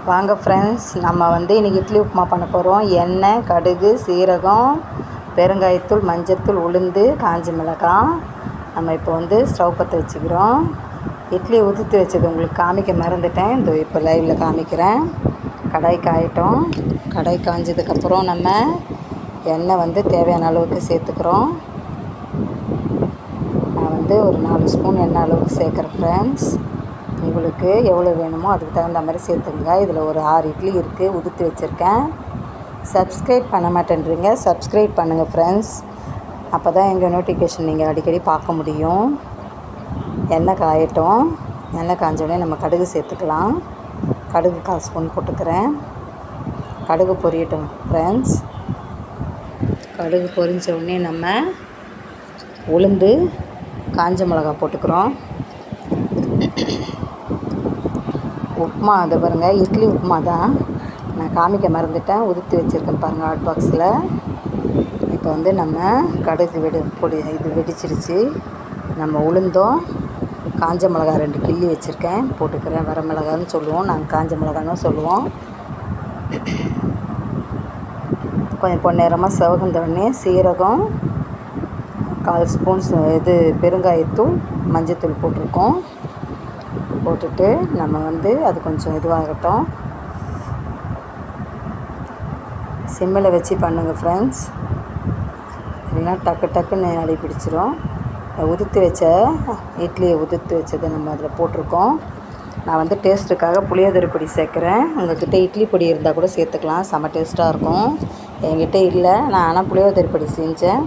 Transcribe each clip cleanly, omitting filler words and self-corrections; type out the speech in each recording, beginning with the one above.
வாங்க ஃப்ரெண்ட்ஸ், நம்ம இன்றைக்கி இட்லி உப்புமா பண்ண போகிறோம். எண்ணெய், கடுகு, சீரகம், பெருங்காயத்தூள், மஞ்சத்தூள், உளுந்து, காஞ்ச மிளகாய். நம்ம இப்போ ஸ்டவ் பற்ற வச்சுக்கிறோம். இட்லி உதிர்த்து வச்சது உங்களுக்கு காமிக்க மறந்துட்டேன். இந்த இப்போ லைவில் காமிக்கிறேன். கடாய் காயட்டும். கடாய் காஞ்சதுக்கப்புறம் நம்ம எண்ணெய் தேவையான அளவுக்கு சேர்த்துக்கிறோம். நான் ஒரு 4 ஸ்பூன் எண்ணெய் அளவுக்கு சேர்க்குறேன் ஃப்ரெண்ட்ஸ். உங்களுக்கு எவ்வளோ வேணுமோ அதுக்கு தகுந்த மாதிரி சேர்த்துங்க. இதில் ஒரு 6 இட்லி இருக்குது, உதுத்து வச்சுருக்கேன். சப்ஸ்கிரைப் பண்ண மாட்டேன்றீங்க, சப்ஸ்கிரைப் பண்ணுங்கள் ஃப்ரெண்ட்ஸ். அப்போ தான் எங்கள் நோட்டிஃபிகேஷன் நீங்கள் அடிக்கடி பார்க்க முடியும். எண்ணெய் காயட்டும். எண்ணெய் காஞ்சோடனே நம்ம கடுகு சேர்த்துக்கலாம். கடுகு 1/4 ஸ்பூன் போட்டுக்கிறேன். கடுகு பொரியட்டும் ஃப்ரெண்ட்ஸ். கடுகு பொரிஞ்ச உடனே நம்ம உளுந்து, காஞ்ச மிளகாய் போட்டுக்கிறோம். உப்புமா அதை பாருங்கள், இட்லி உப்புமா தான். நான் காமிக்க மறந்துட்டேன், உதுத்து வச்சுருக்கேன் பாருங்கள் ஹாட் பாக்ஸில். இப்போ நம்ம கடுகு வெடிச்சிருச்சு. நம்ம உளுந்தும் காஞ்ச மிளகாய் 2 கிள்ளி வச்சுருக்கேன் போட்டுக்கிறேன். வர மிளகான்னு சொல்லுவோம், நாங்கள் காஞ்ச மிளகான்னு சொல்லுவோம். கொஞ்சம் பொன்னிறமாக சிவந்தோடனே சீரகம், 1/4 ஸ்பூன் பெருங்காயத்தூள், மஞ்சத்தூள் போட்டிருக்கோம். போட்டுட்டு நம்ம அது கொஞ்சம் இதுவாகட்டும். சிம்மில் வச்சு பண்ணுங்கள் ஃப்ரெண்ட்ஸ், இல்லைன்னா டக்கு டக்குன்னு அடி பிடிச்சிரும். உதுத்து வச்ச இட்லியை உதுத்து வச்சதை நம்ம அதில் போட்டிருக்கோம். நான் டேஸ்ட்டுக்காக புளியோதரை பொடி சேர்க்குறேன். உங்கள்கிட்ட இட்லி பொடி இருந்தால் கூட சேர்த்துக்கலாம், செம்ம டேஸ்ட்டாக இருக்கும். என்கிட்ட இல்லை, நான் ஆனால் புளியோதரை பொடி செஞ்சேன்,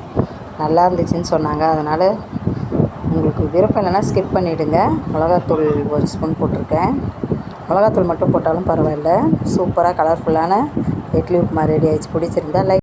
நல்லா இருந்துச்சுன்னு சொன்னாங்க. அதனால் உங்களுக்கு விருப்பம் இல்லைன்னா ஸ்கிப் பண்ணிவிடுங்க. மிளகாத்தூள் 1 ஸ்பூன் போட்டிருக்கேன். மிளகாத்தூள் மட்டும் போட்டாலும் பரவாயில்ல. சூப்பராக கலர்ஃபுல்லான இட்லி உப்புமா ரெடி ஆகிடுச்சு. பிடிச்சிருந்தா லைக்